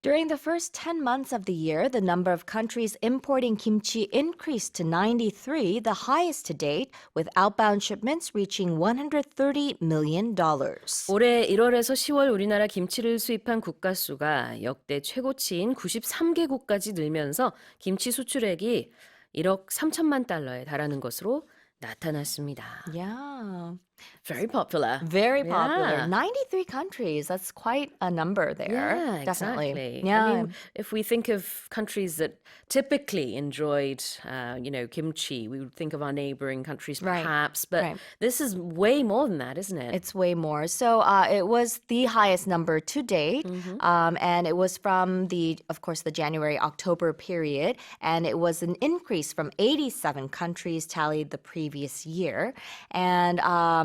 During the first 10 months of the year, the number of countries importing kimchi increased to 93, the highest to date, with outbound shipments reaching $130 million. 올해 1월에서 10월 우리나라 김치를 수입한 국가 수가 역대 최고치인 93개국까지 늘면서 김치 수출액이 1억 3천만 달러에 달하는 것으로 나타났습니다. Yeah. Very popular. Very popular. Yeah. 93 countries. That's quite a number there. Yeah, Definitely. exactly. Yeah. I mean, if we think of countries that typically enjoyed, kimchi, we would think of our neighboring countries Right. perhaps, but Right. this is way more than that, isn't it? It's way more. So it was the highest number to date, and it was from of course, the January-October period, and it was an increase from 87 countries tallied the previous year. And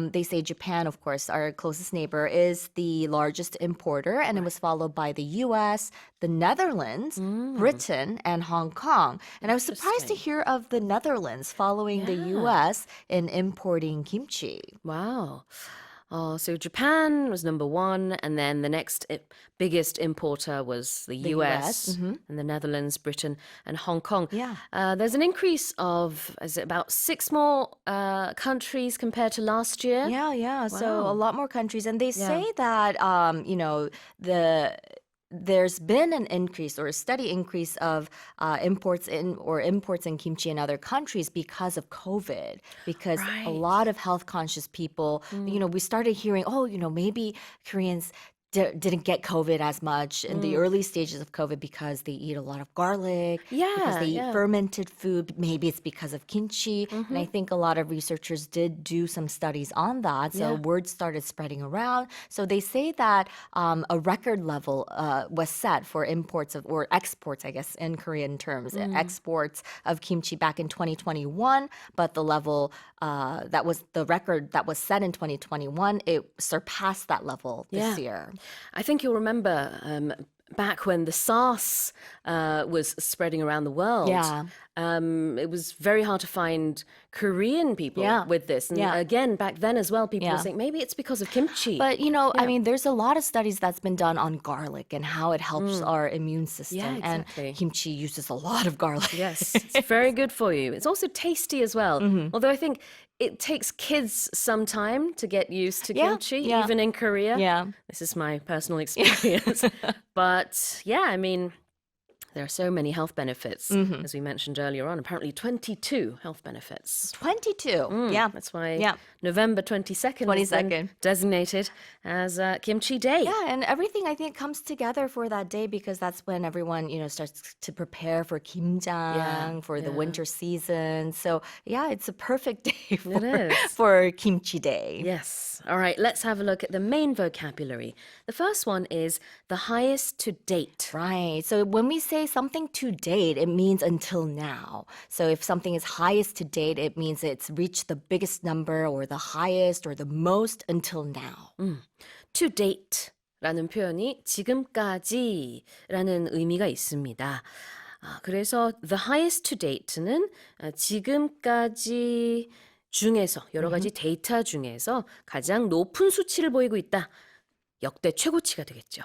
they say Japan, of course, our closest neighbor, is the largest importer, and it was followed by the U.S., the Netherlands, Britain, and Hong Kong. And I was surprised to hear of the Netherlands following the U.S. in importing kimchi. Wow. So Japan was number one, and then the next biggest importer was the US, and the Netherlands, Britain, and Hong Kong. Yeah. There's an increase of, is it about 6 more countries compared to last year? Yeah. So Wow. a lot more countries. And they say that, there's been an increase or a steady increase of imports in kimchi in other countries because of COVID, because a Right. lot of health conscious people, we started hearing, maybe Koreans didn't get COVID as much in the early stages of COVID because they eat a lot of garlic, because they eat fermented food. Maybe it's because of kimchi. And I think a lot of researchers did do some studies on that. So word started spreading around. So they say that a record level was set for imports or exports, I guess, in Korean terms, exports of kimchi back in 2021. But the level that was the record that was set in 2021, it surpassed that level this year. I think you'll remember back when the SARS was spreading around the world. Yeah. It was very hard to find Korean people with this. And again, back then as well, people were saying maybe it's because of kimchi. But, I mean, there's a lot of studies that's been done on garlic and how it helps our immune system. Yeah, exactly. And kimchi uses a lot of garlic. Yes, it's very good for you. It's also tasty as well. Although I think it takes kids some time to get used to kimchi, even in Korea. Yeah. This is my personal experience. But yeah, I mean, there are so many health benefits, as we mentioned earlier on. Apparently 22 health benefits. 22. Yeah. That's why November 22nd is then 22nd. designated as Kimchi Day. Yeah, and everything I think comes together for that day because that's when everyone, starts to prepare for kimjang, for the winter season. So yeah, it's a perfect day for kimchi day. Yes. All right, let's have a look at the main vocabulary. The first one is the highest to date. Right. So when we say something to date, it means until now. So if something is highest to date, it means it's reached the biggest number or the highest or the most until now. To date 라는 표현이 지금까지라는 의미가 있습니다. 그래서 the highest to date는 지금까지 중에서 여러 가지 데이터 중에서 가장 높은 수치를 보이고 있다. 역대 최고치가 되겠죠.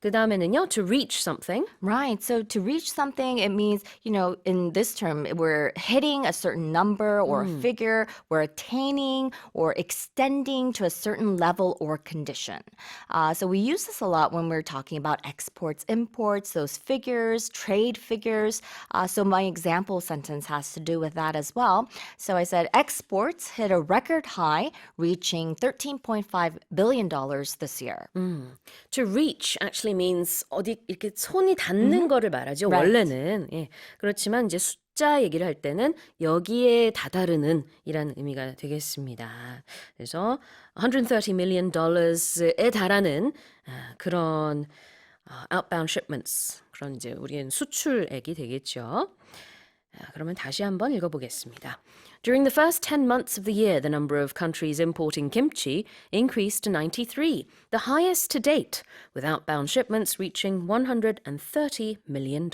그 다음에는요, to reach something. Right. So to reach something, it means, in this term, we're hitting a certain number or a figure, we're attaining or extending to a certain level or condition. So we use this a lot when we're talking about exports, imports, those figures, trade figures. So my example sentence has to do with that as well. So I said exports hit a record high, reaching $13.5 billion this year. To reach actually means 어디 이렇게 손이 닿는 거를 말하죠. Right. 원래는. 예. 그렇지만 이제 숫자 얘기를 할 때는 여기에 다다르는 이라는 의미가 되겠습니다. 그래서 $130 million에 달하는 그런 outbound shipments. 그런 이제 우리는 수출액이 되겠죠. 그러면 다시 한번 읽어보겠습니다. During the first 10 months of the year, the number of countries importing kimchi increased to 93, the highest to date, with outbound shipments reaching $130 million.